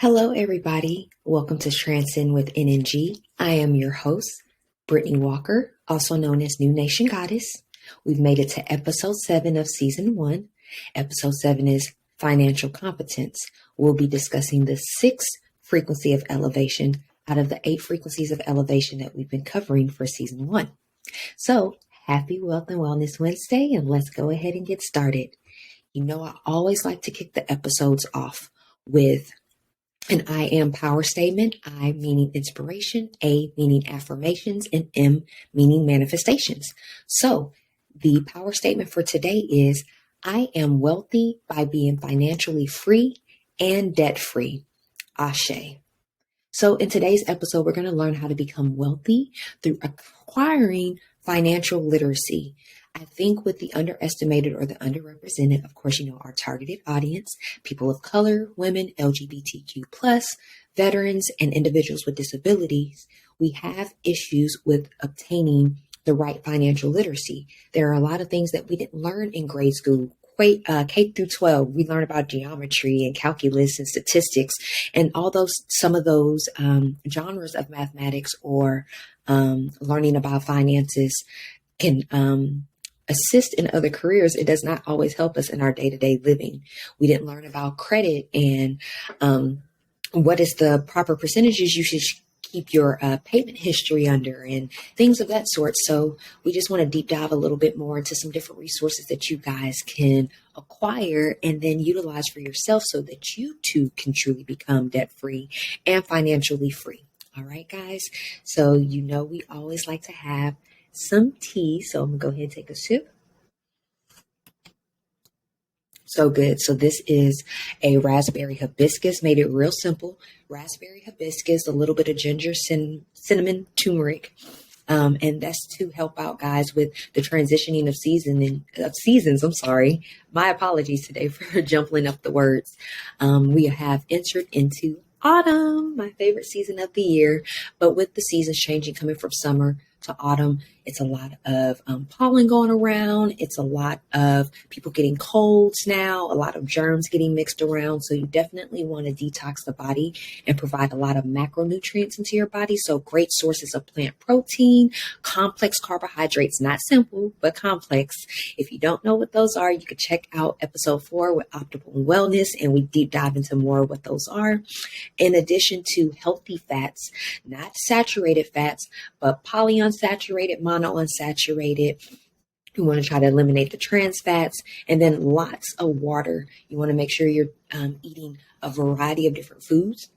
Hello, everybody. Welcome to Transcend with NNG. I am your host, Brittany Walker, also known as New Nation Goddess. We've made it to episode 7 of season 1. Episode 7 is financial competence. We'll be discussing the 6th frequency of elevation out of the 8 frequencies of elevation that we've been covering for season 1. So, happy Wealth and Wellness Wednesday, and let's go ahead and get started. You know, I always like to kick the episodes off with an I am power statement, I meaning inspiration, A meaning affirmations, and M meaning manifestations. So the power statement for today is, I am wealthy by being financially free and debt free. Ashe. So in today's episode, we're going to learn how to become wealthy through acquiring financial literacy. I think with the underestimated or the underrepresented, of course, our targeted audience, people of color, women, LGBTQ+, veterans, and individuals with disabilities, we have issues with obtaining the right financial literacy. There are a lot of things that we didn't learn in grade school. K through 12, we learn about geometry and calculus and statistics, and some of those genres of mathematics or learning about finances can assist in other careers. It does not always help us in our day-to-day living. We didn't learn about credit and what is the proper percentages you should keep your payment history under and things of that sort. So we just want to deep dive a little bit more into some different resources that you guys can acquire and then utilize for yourself so that you too can truly become debt-free and financially free. All right, guys. So we always like to have some tea. So I'm going to go ahead and take a sip. So good. So this is a raspberry hibiscus. Made it real simple. Raspberry hibiscus, a little bit of ginger, cinnamon, turmeric. And that's to help out guys with the transitioning of seasons. I'm sorry. My apologies today for jumbling up the words. We have entered into autumn, my favorite season of the year. But with the seasons changing, coming from summer to autumn, it's a lot of pollen going around. It's a lot of people getting colds now, a lot of germs getting mixed around. So you definitely want to detox the body and provide a lot of macronutrients into your body. So great sources of plant protein, complex carbohydrates, not simple, but complex. If you don't know what those are, you can check out episode 4 with Optimal Wellness, and we deep dive into more of what those are. In addition to healthy fats, not saturated fats, but polyunsaturated, monounsaturated. You want to try to eliminate the trans fats, and then lots of water. You want to make sure you're eating a variety of different foods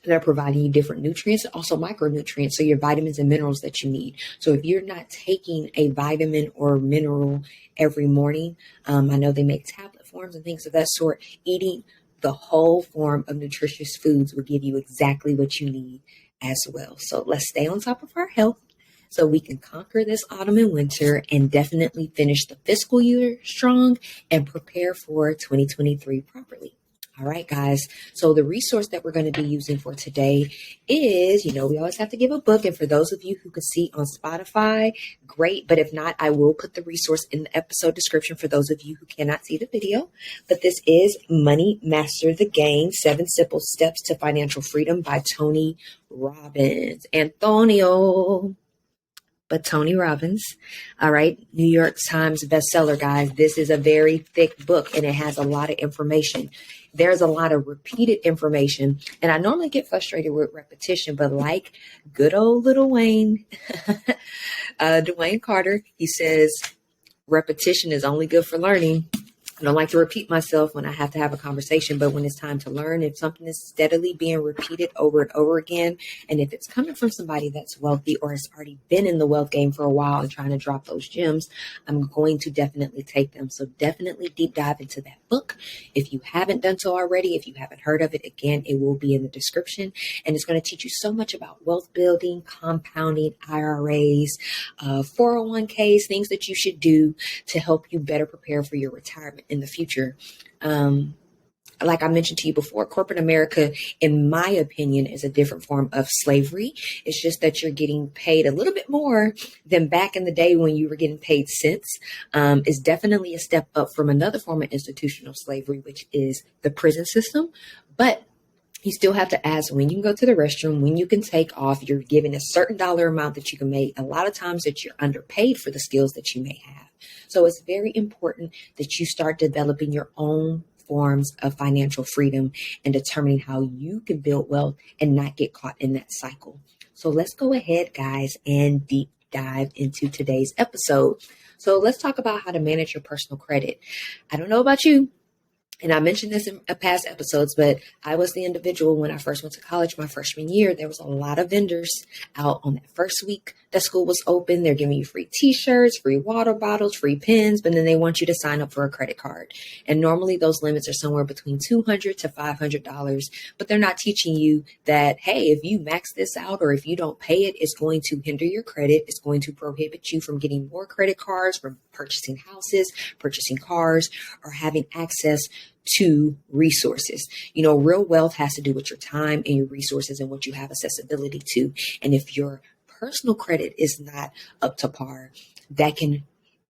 that are providing you different nutrients, also micronutrients, so your vitamins and minerals that you need. So if you're not taking a vitamin or mineral every morning, I know they make tablet forms and things of that sort, eating the whole form of nutritious foods will give you exactly what you need as well. So let's stay on top of our health so we can conquer this autumn and winter and definitely finish the fiscal year strong and prepare for 2023 properly. All right, guys. So the resource that we're going to be using for today is, we always have to give a book. And for those of you who could see on Spotify, great. But if not, I will put the resource in the episode description for those of you who cannot see the video. But this is Money Master the Game, 7 Simple Steps to Financial Freedom by Tony Robbins. Tony Robbins. All right. New York Times bestseller, guys. This is a very thick book and it has a lot of information. There's a lot of repeated information. And I normally get frustrated with repetition, but like good old little Wayne, Dwayne Carter, he says, repetition is only good for learning. I don't like to repeat myself when I have to have a conversation, but when it's time to learn, if something is steadily being repeated over and over again, and if it's coming from somebody that's wealthy or has already been in the wealth game for a while and trying to drop those gems, I'm going to definitely take them. So definitely deep dive into that book. If you haven't done so already, if you haven't heard of it, again, it will be in the description, and it's going to teach you so much about wealth building, compounding, IRAs, 401ks, things that you should do to help you better prepare for your retirement in the future. Like I mentioned to you before, corporate America, in my opinion, is a different form of slavery. It's just that you're getting paid a little bit more than back in the day when you were getting paid cents. It's definitely a step up from another form of institutional slavery, which is the prison system. But You still have to ask when you can go to the restroom, when you can take off. You're given a certain dollar amount that you can make. A lot of times that you're underpaid for the skills that you may have. So it's very important that you start developing your own forms of financial freedom and determining how you can build wealth and not get caught in that cycle. So let's go ahead, guys, and deep dive into today's episode. So let's talk about how to manage your personal credit. I don't know about you, and I mentioned this in past episodes, but I was the individual when I first went to college my freshman year. There was a lot of vendors out on that first week that school was open. They're giving you free t-shirts, free water bottles, free pens, but then they want you to sign up for a credit card. And normally those limits are somewhere between $200 to $500, but they're not teaching you that, hey, if you max this out or if you don't pay it, it's going to hinder your credit. It's going to prohibit you from getting more credit cards, from purchasing houses, purchasing cars, or having access to resources. You know, real wealth has to do with your time and your resources and what you have accessibility to. And if your personal credit is not up to par, that can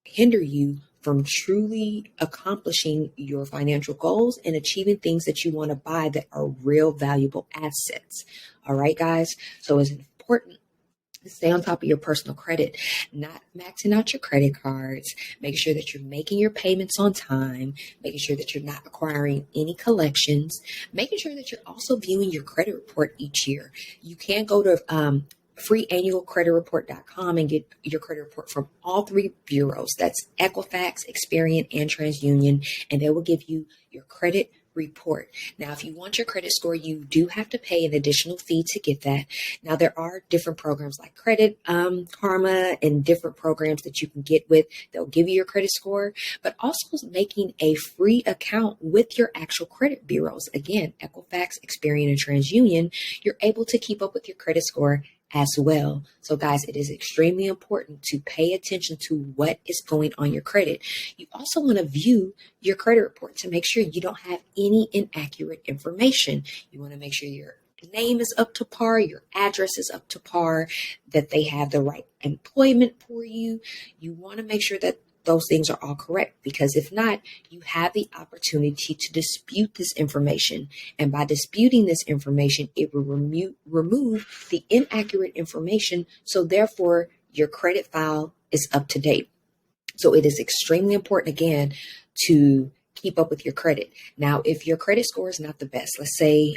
hinder you from truly accomplishing your financial goals and achieving things that you want to buy that are real valuable assets. All right, guys. So it's important to stay on top of your personal credit, not maxing out your credit cards, making sure that you're making your payments on time, making sure that you're not acquiring any collections, making sure that you're also viewing your credit report each year. You can go to freeannualcreditreport.com and get your credit report from all three bureaus. That's Equifax, Experian, and TransUnion, and they will give you your credit report. Now, if you want your credit score, you do have to pay an additional fee to get that. Now, there are different programs like Credit Karma and different programs that you can get with. They'll give you your credit score, but also making a free account with your actual credit bureaus. Again, Equifax, Experian, and TransUnion, you're able to keep up with your credit score as well. So guys, it is extremely important to pay attention to what is going on your credit. You also want to view your credit report to make sure you don't have any inaccurate information. You want to make sure your name is up to par, your address is up to par, that they have the right employment for you. You want to make sure that those things are all correct, because if not, you have the opportunity to dispute this information. And by disputing this information, it will remove the inaccurate information. So therefore, your credit file is up to date. So it is extremely important, again, to keep up with your credit. Now, if your credit score is not the best, let's say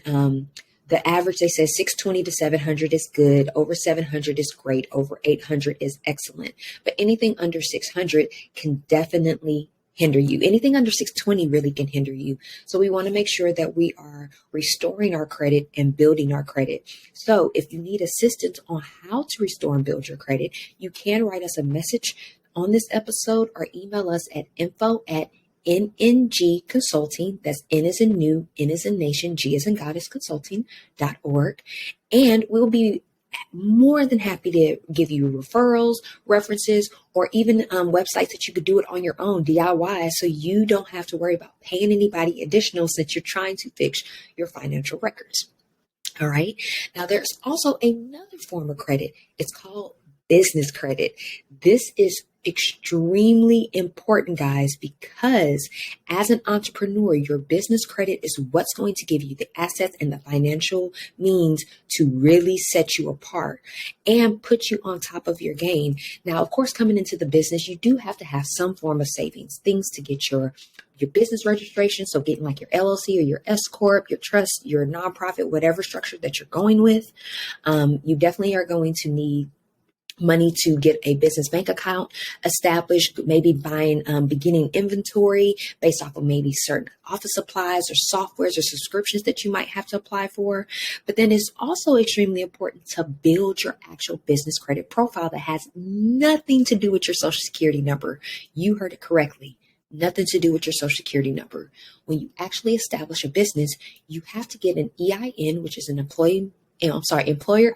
the average, they say 620 to 700 is good. Over 700 is great. Over 800 is excellent. But anything under 600 can definitely hinder you. Anything under 620 really can hinder you. So we want to make sure that we are restoring our credit and building our credit. So if you need assistance on how to restore and build your credit, you can write us a message on this episode or email us at info@NNG Consulting. That's N as in new, N as in nation, G as in goddess consulting.org. And we'll be more than happy to give you referrals, references, or even websites that you could do it on your own, DIY, so you don't have to worry about paying anybody additional since you're trying to fix your financial records. All right. Now, there's also another form of credit. It's called business credit. This is extremely important, guys, because as an entrepreneur, your business credit is what's going to give you the assets and the financial means to really set you apart and put you on top of your game. Now, of course, coming into the business, you do have to have some form of savings, things to get your business registration. So getting like your LLC or your S Corp, your trust, your nonprofit, whatever structure that you're going with. You definitely are going to need money to get a business bank account established, maybe buying beginning inventory based off of maybe certain office supplies or softwares or subscriptions that you might have to apply for. But then it's also extremely important to build your actual business credit profile that has nothing to do with your social security number. You heard it correctly. Nothing to do with your social security number. When you actually establish a business, you have to get an EIN, which is an employer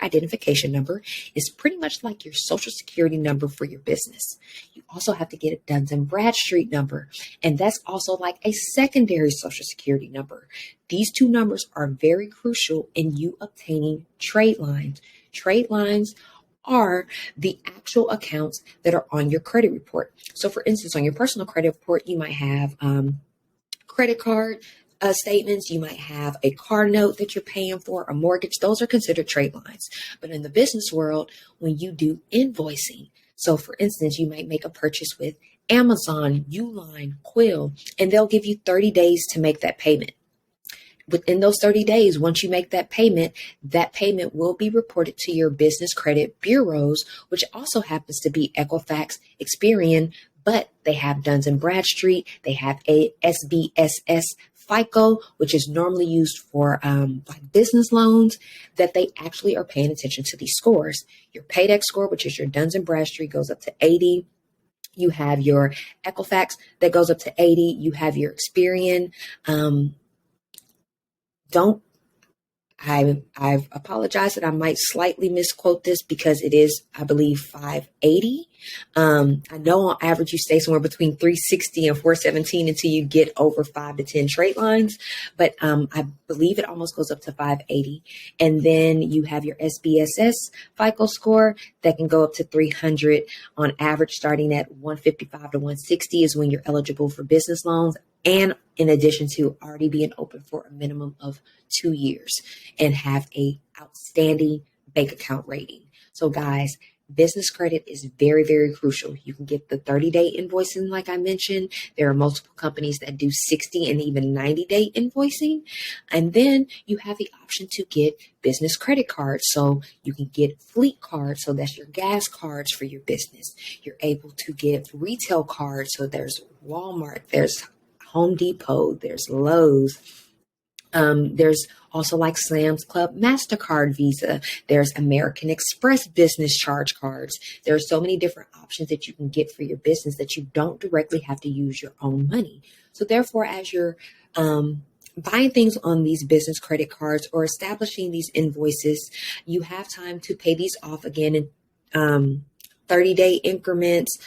identification number. Is pretty much like your social security number for your business. You also have to get a Duns and Bradstreet number, and that's also like a secondary social security number. These two numbers are very crucial in you obtaining trade lines. Trade lines are the actual accounts that are on your credit report. So for instance, on your personal credit report, you might have credit card, statements. You might have a car note that you're paying for, a mortgage. Those are considered trade lines. But in the business world, when you do invoicing, so for instance, you might make a purchase with Amazon, Uline, Quill, and they'll give you 30 days to make that payment. Within those 30 days, once you make that payment will be reported to your business credit bureaus, which also happens to be Equifax, Experian, but they have Duns and Bradstreet. They have a SBSS FICO, which is normally used for like business loans, that they actually are paying attention to these scores. Your Paydex score, which is your Duns and Bradstreet, goes up to 80. You have your Equifax that goes up to 80. You have your Experian. I've apologized that I might slightly misquote this because it is, I believe, 580. I know on average you stay somewhere between 360 and 417 until you get over 5 to 10 trade lines, but I believe it almost goes up to 580. And then you have your SBSS FICO score that can go up to 300 on average, starting at 155 to 160 is when you're eligible for business loans. And in addition to already being open for a minimum of 2 years and have a outstanding bank account rating. So guys, business credit is very, very crucial. You can get the 30-day invoicing, like I mentioned. There are multiple companies that do 60 and even 90-day invoicing. And then you have the option to get business credit cards. So you can get fleet cards. So that's your gas cards for your business. You're able to get retail cards. So there's Walmart, there's Home Depot, there's Lowe's. There's also like Sam's Club, MasterCard, Visa. There's American Express business charge cards. There are so many different options that you can get for your business that you don't directly have to use your own money. So therefore, as you're buying things on these business credit cards or establishing these invoices, you have time to pay these off again in 30-day increments.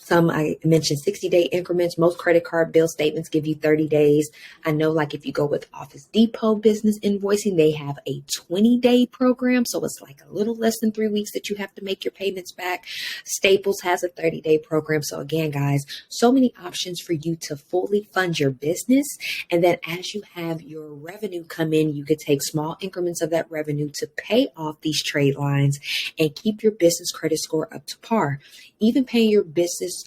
Some I mentioned 60-day increments. Most credit card bill statements give you 30 days. I know like if you go with Office Depot business invoicing, they have a 20-day program. So it's like a little less than 3 weeks that you have to make your payments back. Staples has a 30-day program. So again, guys, so many options for you to fully fund your business. And then as you have your revenue come in, you could take small increments of that revenue to pay off these trade lines and keep your business credit score up to par. Even paying your business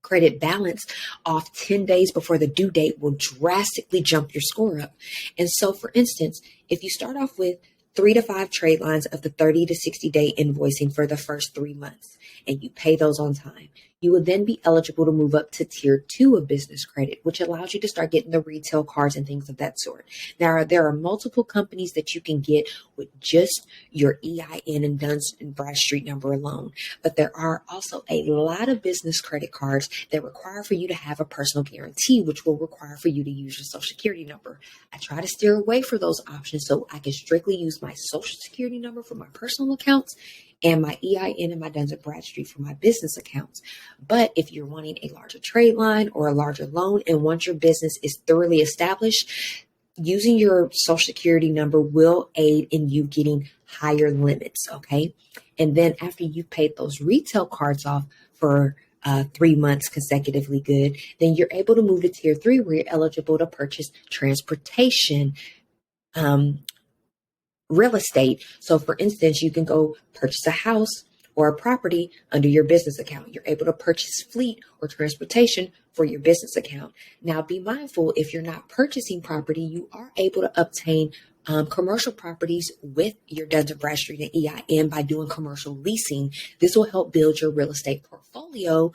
credit balance off 10 days before the due date will drastically jump your score up. And so, for instance, if you start off with 3 to 5 trade lines of the 30 to 60-day invoicing for the first 3 months, and you pay those on time, you will then be eligible to move up to tier 2 of business credit, which allows you to start getting the retail cards and things of that sort. Now, there are multiple companies that you can get with just your EIN and Duns and Bradstreet number alone. But there are also a lot of business credit cards that require for you to have a personal guarantee, which will require for you to use your social security number. I try to steer away from those options so I can strictly use my social security number for my personal accounts and my EIN and my Duns and Bradstreet for my business accounts. But if you're wanting a larger trade line or a larger loan, and once your business is thoroughly established, using your social security number will aid in you getting higher limits, okay? And then after you've paid those retail cards off for 3 months consecutively good, then you're able to move to tier 3 where you're eligible to purchase transportation, real estate. So for instance, you can go purchase a house or a property under your business account. You're able to purchase fleet or transportation for your business account. Now be mindful, if you're not purchasing property, you are able to obtain commercial properties with your Duns and Bradstreet and EIN by doing commercial leasing. This will help build your real estate portfolio.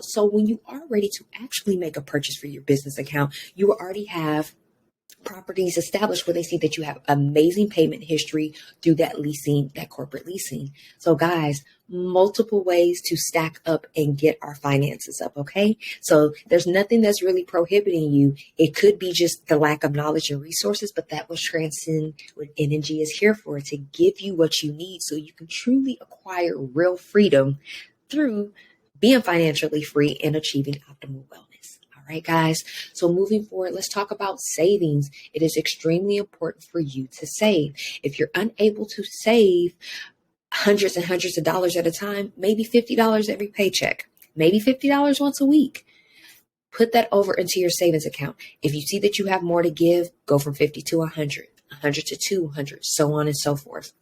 So when you are ready to actually make a purchase for your business account, you will already have properties established where they see that you have amazing payment history through that leasing, that corporate leasing. So guys, multiple ways to stack up and get our finances up, okay? So there's nothing that's really prohibiting you. It could be just the lack of knowledge and resources, but that was Transcend with NNG is here for, to give you what you need so you can truly acquire real freedom through being financially free and achieving optimal wellness. All right, guys. So moving forward, let's talk about savings. It is extremely important for you to save. If you're unable to save hundreds and hundreds of dollars at a time, maybe $50 every paycheck, maybe $50 once a week. Put that over into your savings account. If you see that you have more to give, go from 50 to 100, 100 to 200, so on and so forth.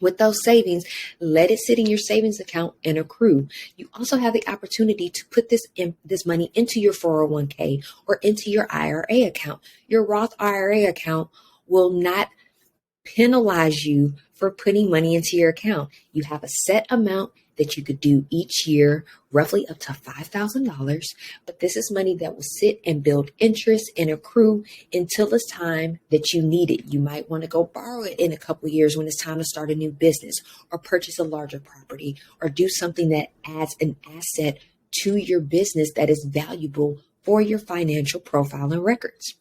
With those savings, let it sit in your savings account and accrue. You also have the opportunity to put this money into your 401k or into your IRA account. Your Roth IRA account will not penalize you for putting money into your account. You have a set amount that you could do each year, roughly up to $5,000. But this is money that will sit and build interest and accrue until it's time that you need it. You might want to go borrow it in a couple of years when it's time to start a new business or purchase a larger property or do something that adds an asset to your business that is valuable for your financial profile and records.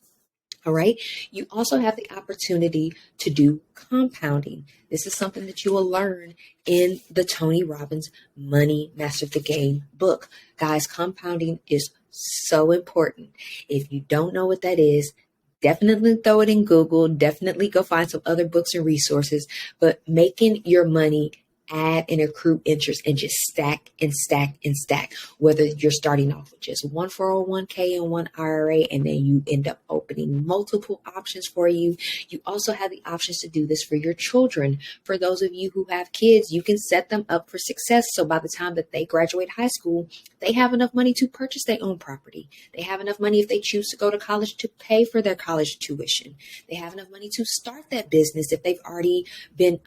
All right. You also have the opportunity to do compounding. This is something that you will learn in the Tony Robbins Money Master the Game book. Guys, compounding is so important. If you don't know what that is, definitely throw it in Google. Definitely go find some other books and resources. But making your money add and accrue interest and just stack and stack and stack, whether you're starting off with just one 401k and one IRA, and then you end up opening multiple options for you. You also have the options to do this for your children. For those of you who have kids, you can set them up for success. So by the time that they graduate high school, they have enough money to purchase their own property. They have enough money if they choose to go to college to pay for their college tuition. They have enough money to start that business if they've already been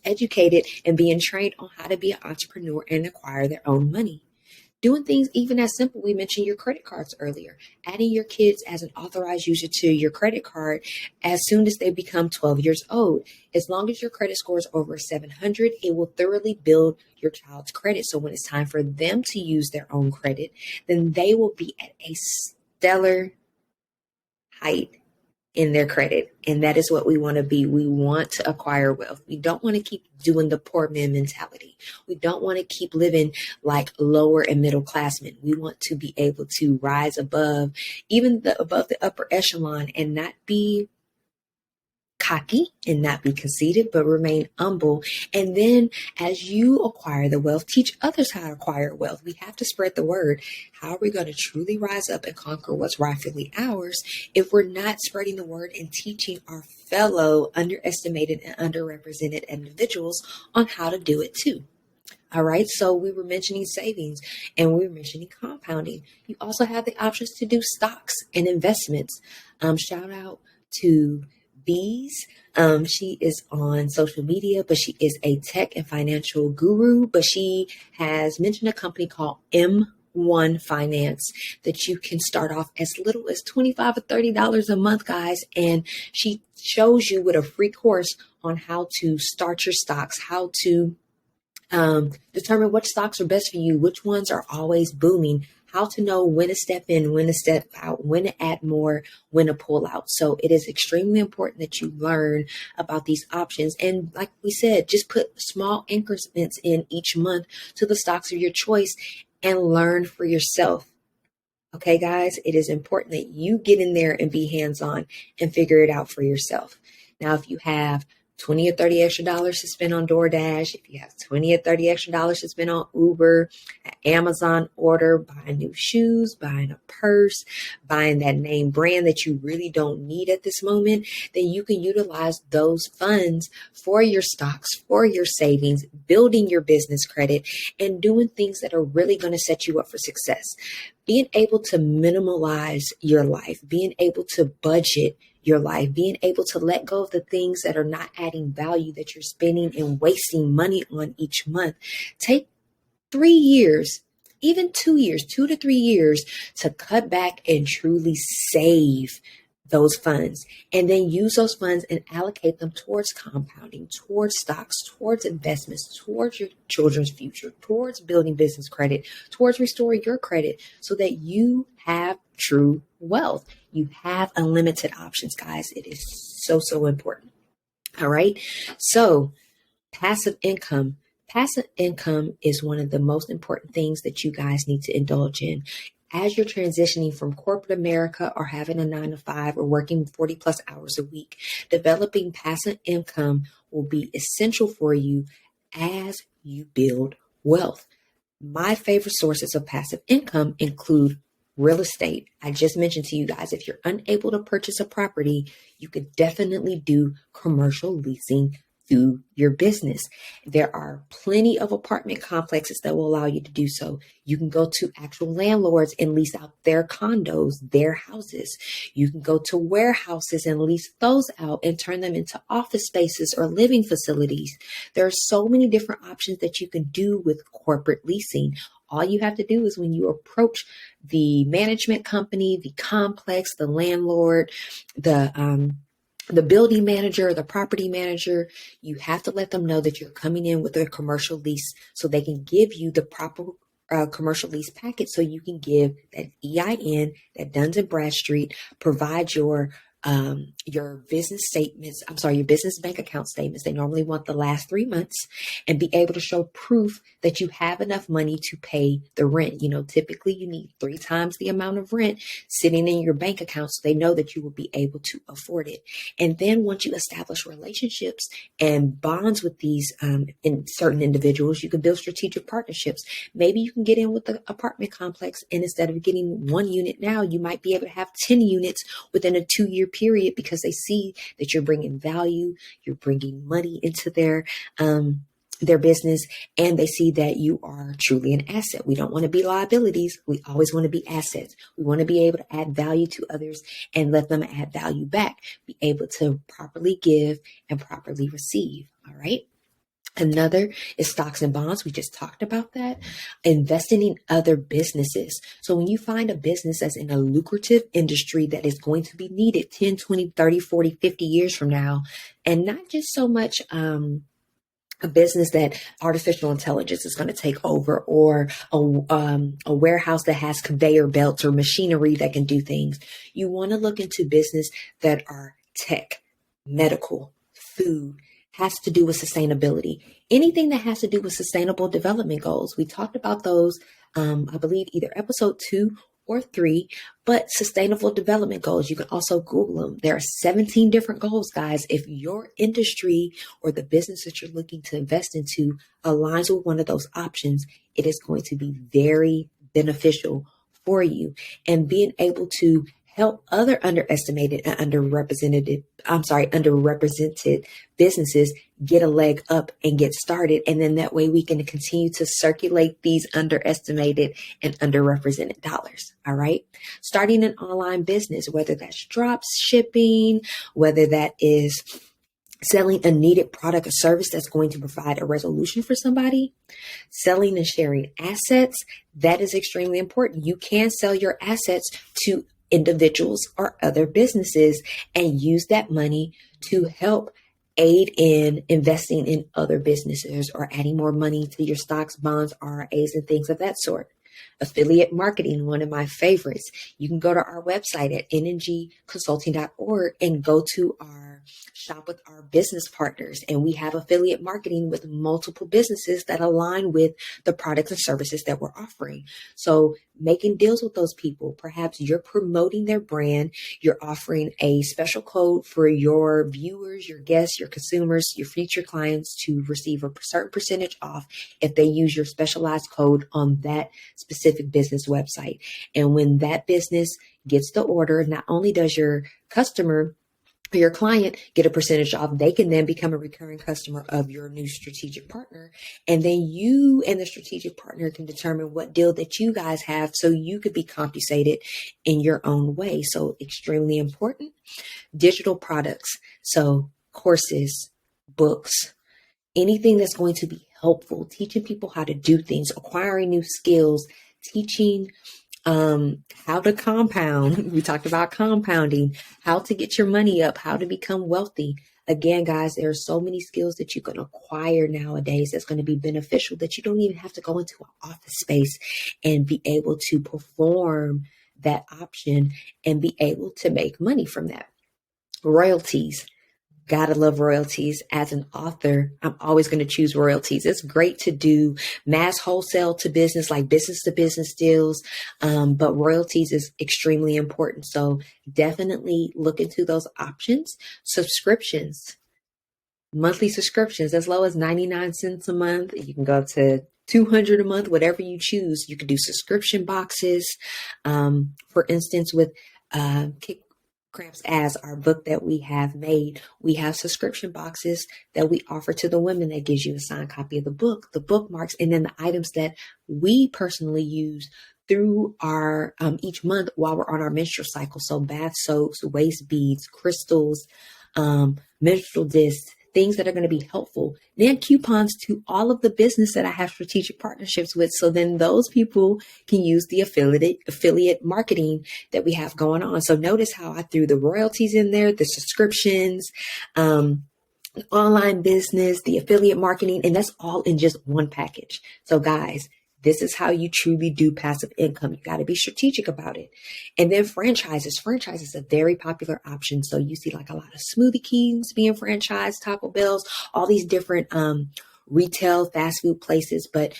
educated and being trained on how to be an entrepreneur and acquire their own money. Doing things even as simple, we mentioned your credit cards earlier, adding your kids as an authorized user to your credit card as soon as they become 12 years old. As long as your credit score is over 700, it will thoroughly build your child's credit. So when it's time for them to use their own credit, then they will be at a stellar height in their credit. And that is what we want to be. We want to acquire wealth. We don't want to keep doing the poor man mentality. We don't want to keep living like lower and middle class men. We want to be able to rise above the upper echelon and not be cocky and not be conceited, but remain humble. And then as you acquire the wealth, teach others how to acquire wealth. We have to spread the word. How are we going to truly rise up and conquer what's rightfully ours if we're not spreading the word and teaching our fellow underestimated and underrepresented individuals on how to do it too? All right. So we were mentioning savings and we were mentioning compounding. You also have the options to do stocks and investments. Shout out to Bees. She is on social media, but she is a tech and financial guru, but she has mentioned a company called M1 Finance that you can start off as little as $25 or $30 a month, guys. And she shows you with a free course on how to start your stocks, how to determine which stocks are best for you, which ones are always booming, how to know when to step in, when to step out, when to add more, when to pull out. So it is extremely important that you learn about these options. And like we said, just put small increments in each month to the stocks of your choice and learn for yourself. Okay, guys, it is important that you get in there and be hands-on and figure it out for yourself. Now, if you have 20 or 30 extra dollars to spend on DoorDash, if you have 20 or 30 extra dollars to spend on Uber, Amazon order, buying new shoes, buying a purse, buying that name brand that you really don't need at this moment, then you can utilize those funds for your stocks, for your savings, building your business credit, and doing things that are really going to set you up for success. Being able to minimalize your life, being able to budget your life, being able to let go of the things that are not adding value that you're spending and wasting money on each month. Take 3 years, even 2 years, 2 to 3 years to cut back and truly save those funds, and then use those funds and allocate them towards compounding, towards stocks, towards investments, towards your children's future, towards building business credit, towards restoring your credit so that you have true wealth. You have unlimited options, guys. It is so, so important. All right. So passive income. Passive income is one of the most important things that you guys need to indulge in. As you're transitioning from corporate America or having a 9 to 5 or working 40 plus hours a week, developing passive income will be essential for you as you build wealth. My favorite sources of passive income include real estate. I just mentioned to you guys, if you're unable to purchase a property, you could definitely do commercial leasing through your business. There are plenty of apartment complexes that will allow you to do so. You can go to actual landlords and lease out their condos, their houses. You can go to warehouses and lease those out and turn them into office spaces or living facilities. There are so many different options that you can do with corporate leasing. All you have to do is when you approach the management company, the complex, the landlord, the building manager, the property manager, you have to let them know that you're coming in with a commercial lease so they can give you the proper commercial lease packet so you can give that EIN, that Duns and Bradstreet, provide your business statements, your business bank account statements. They normally want the last 3 months, and be able to show proof that you have enough money to pay the rent. Typically you need 3 times the amount of rent sitting in your bank account so they know that you will be able to afford it. And then once you establish relationships and bonds with these in certain individuals, you can build strategic partnerships. Maybe you can get in with the apartment complex, and instead of getting 1 unit now, you might be able to have 10 units within a 2-year period, because they see that you're bringing value, you're bringing money into their business, and they see that you are truly an asset. We don't want to be liabilities. We always want to be assets. We want to be able to add value to others and let them add value back, be able to properly give and properly receive. All right. Another is stocks and bonds. We just talked about that. Investing in other businesses. So when you find a business that's in a lucrative industry that is going to be needed 10, 20, 30, 40, 50 years from now, and not just so much a business that artificial intelligence is going to take over, or a warehouse that has conveyor belts or machinery that can do things. You want to look into business that are tech, medical, food, has to do with sustainability. Anything that has to do with sustainable development goals. We talked about those, I believe either episode 2 or 3, but sustainable development goals, you can also Google them. There are 17 different goals, guys. If your industry or the business that you're looking to invest into aligns with one of those options, it is going to be very beneficial for you. And being able to help other underestimated and underrepresented businesses get a leg up and get started. And then that way we can continue to circulate these underestimated and underrepresented dollars. All right. Starting an online business, whether that's drop shipping, whether that is selling a needed product or service that's going to provide a resolution for somebody, selling and sharing assets, that is extremely important. You can sell your assets to individuals or other businesses and use that money to help aid in investing in other businesses or adding more money to your stocks, bonds, RAs, and things of that sort. Affiliate marketing, one of my favorites. You can go to our website at nngconsulting.org and go to our shop with our business partners. And we have affiliate marketing with multiple businesses that align with the products and services that we're offering. So making deals with those people, perhaps you're promoting their brand, you're offering a special code for your viewers, your guests, your consumers, your future clients to receive a certain percentage off if they use your specialized code on that specific business website. And when that business gets the order, not only does your customer, your client, get a percentage off, they can then become a recurring customer of your new strategic partner. And then you and the strategic partner can determine what deal that you guys have so you could be compensated in your own way. So extremely important. Digital products. So courses, books, anything that's going to be helpful, teaching people how to do things, acquiring new skills, teaching how to compound. We talked about compounding, how to get your money up, how to become wealthy. Again, guys, there are so many skills that you can acquire nowadays that's going to be beneficial that you don't even have to go into an office space and be able to perform that option and be able to make money from that. Royalties. Gotta love royalties. As an author, I'm always going to choose royalties. It's great to do mass wholesale to business, like business to business deals. But royalties is extremely important. So definitely look into those options. Subscriptions, monthly subscriptions, as low as 99 cents a month. You can go to $200 a month, whatever you choose. You could do subscription boxes. For instance, with Kick Cramps as our book that we have made, we have subscription boxes that we offer to the women that gives you a signed copy of the book, the bookmarks, and then the items that we personally use through our each month while we're on our menstrual cycle. So bath soaps, waist beads, crystals, menstrual discs, things that are going to be helpful. Then coupons to all of the business that I have strategic partnerships with. So then those people can use the affiliate marketing that we have going on. So notice how I threw the royalties in there, the subscriptions, online business, the affiliate marketing, and that's all in just one package. So guys, this is how you truly do passive income. You got to be strategic about it. And then franchises. Franchise is a very popular option. So you see like a lot of Smoothie Kings being franchised, Taco Bell's, all these different retail fast food places, but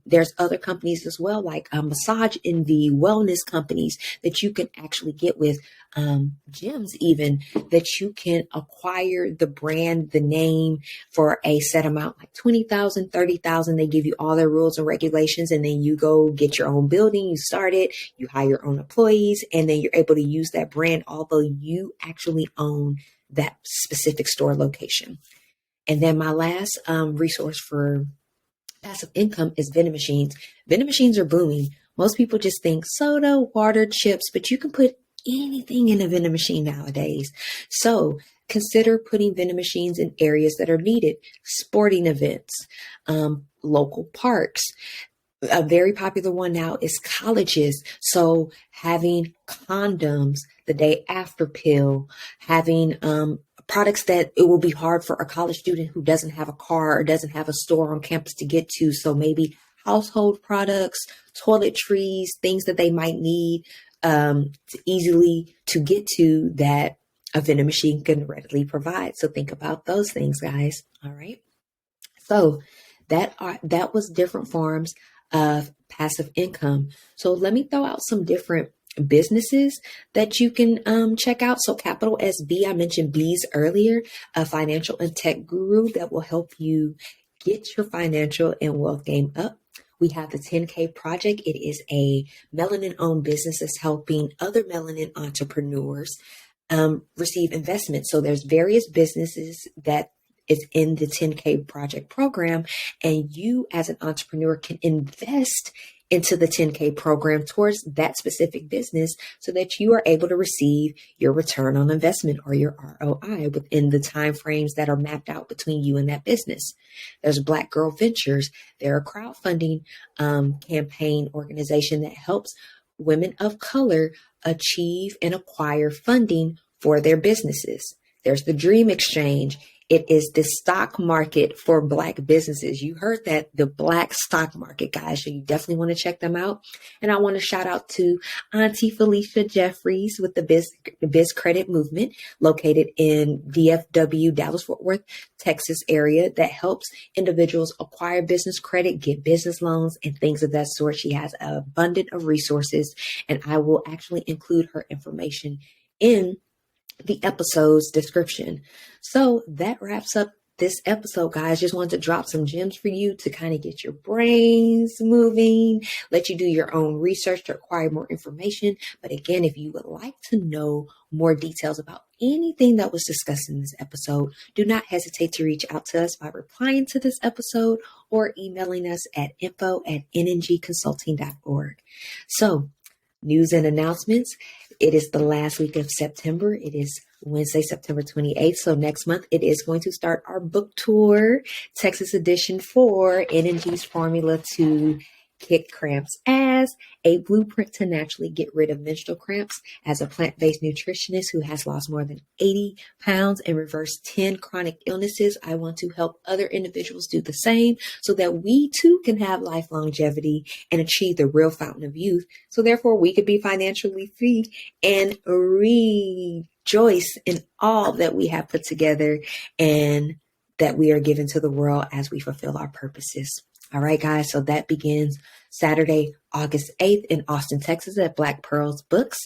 there's other companies as well, like massage and the wellness companies that you can actually get with gyms, even that you can acquire the brand, the name for a set amount, like 20,000, 30,000. They give you all their rules and regulations, and then you go get your own building, you start it, you hire your own employees, and then you're able to use that brand, although you actually own that specific store location. And then my last resource for passive income is vending machines. Vending machines are booming. Most people just think soda, water, chips, but you can put anything in a vending machine nowadays. So consider putting vending machines in areas that are needed. Sporting events, local parks. A very popular one now is colleges. So having condoms, the day after pill, having products that it will be hard for a college student who doesn't have a car or doesn't have a store on campus to get to. So maybe household products, toiletries, things that they might need easily to get to that a vending machine can readily provide. So think about those things, guys. All right. So that was different forms of passive income. So let me throw out some different businesses that you can check out. So capital SB, I mentioned Bees earlier, a financial and tech guru that will help you get your financial and wealth game up. We have the 10K Project. It is a melanin-owned business that's helping other melanin entrepreneurs receive investments. So there's various businesses that is in the 10K Project program, and you as an entrepreneur can invest into the 10K program towards that specific business so that you are able to receive your return on investment or your ROI within the timeframes that are mapped out between you and that business. There's Black Girl Ventures. They're a crowdfunding campaign organization that helps women of color achieve and acquire funding for their businesses. There's the Dream Exchange. It is the stock market for Black businesses. You heard that, the Black stock market, guys. So you definitely want to check them out. And I want to shout out to Auntie Felicia Jeffries with the Biz Credit Movement, located in DFW, Dallas-Fort Worth, Texas area, that helps individuals acquire business credit, get business loans, and things of that sort. She has an abundance of resources, and I will actually include her information in the episode's description. So that wraps up this episode, guys. Just wanted to drop some gems for you to kind of get your brains moving, let you do your own research to acquire more information. But again, if you would like to know more details about anything that was discussed in this episode, do not hesitate to reach out to us by replying to this episode or emailing us at info@nngconsulting.org. So, news and announcements. It is the last week of September. It is Wednesday, September 28th. So next month, it is going to start our book tour, Texas edition, for NNG's formula to kick cramps as a blueprint to naturally get rid of menstrual cramps. As a plant-based nutritionist who has lost more than 80 pounds and reversed 10 chronic illnesses, I want to help other individuals do the same so that we too can have life longevity and achieve the real fountain of youth. So therefore we could be financially free and rejoice in all that we have put together and that we are given to the world as we fulfill our purposes. All right, guys. So that begins Saturday, August 8th in Austin, Texas at Black Pearls Books.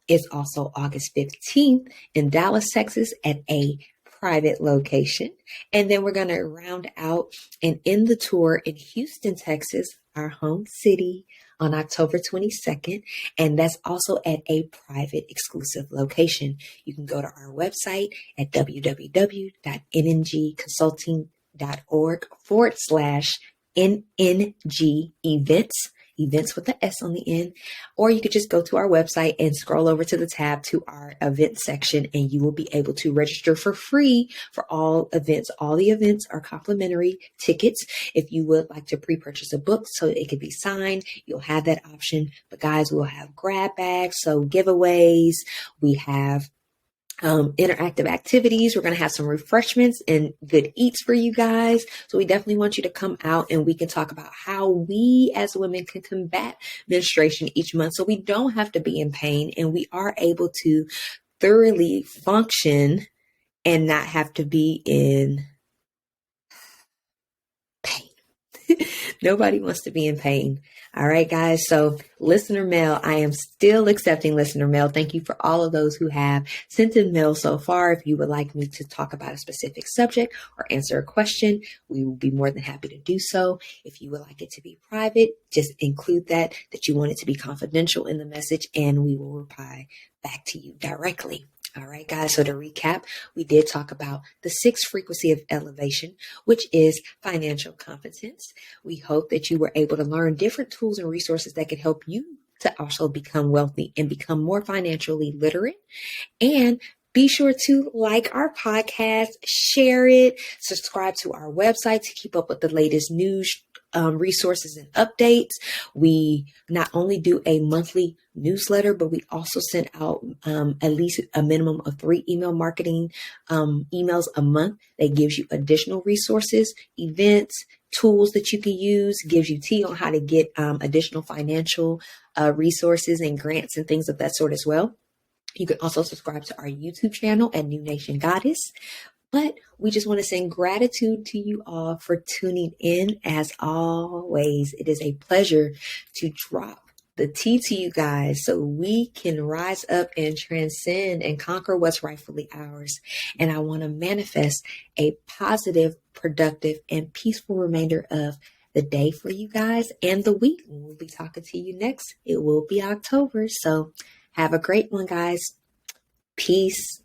It's also August 15th in Dallas, Texas at a private location. And then we're going to round out and end the tour in Houston, Texas, our home city, on October 22nd. And that's also at a private exclusive location. You can go to our website at www.nngconsulting.org/NNG events with the S on the end, or you could just go to our website and scroll over to the tab to our event section, and you will be able to register for free for all events. All the events are complimentary tickets. If you would like to pre-purchase a book so it could be signed, you'll have that option. But guys, we'll have grab bags, so giveaways. We have interactive activities. We're going to have some refreshments and good eats for you guys. So we definitely want you to come out and we can talk about how we as women can combat menstruation each month so we don't have to be in pain and we are able to thoroughly function and not have to be in pain. Nobody wants to be in pain. All right, guys. So listener mail, I am still accepting listener mail. Thank you for all of those who have sent in mail so far. If you would like me to talk about a specific subject or answer a question, we will be more than happy to do so. If you would like it to be private, just include that you want it to be confidential in the message and we will reply back to you directly. All right, guys. So to recap, we did talk about the sixth frequency of elevation, which is financial competence. We hope that you were able to learn different tools and resources that can help you to also become wealthy and become more financially literate. And be sure to like our podcast, share it, subscribe to our website to keep up with the latest news, resources and updates. We not only do a monthly newsletter, but we also send out at least a minimum of 3 email marketing emails a month that gives you additional resources, events, tools that you can use, gives you tea on how to get additional financial resources and grants and things of that sort as well. You can also subscribe to our YouTube channel at New Nation Goddess. But we just want to send gratitude to you all for tuning in. As always, it is a pleasure to drop the tea to you guys so we can rise up and transcend and conquer what's rightfully ours. And I want to manifest a positive, productive, and peaceful remainder of the day for you guys and the week. We'll be talking to you next. It will be October. So have a great one, guys. Peace.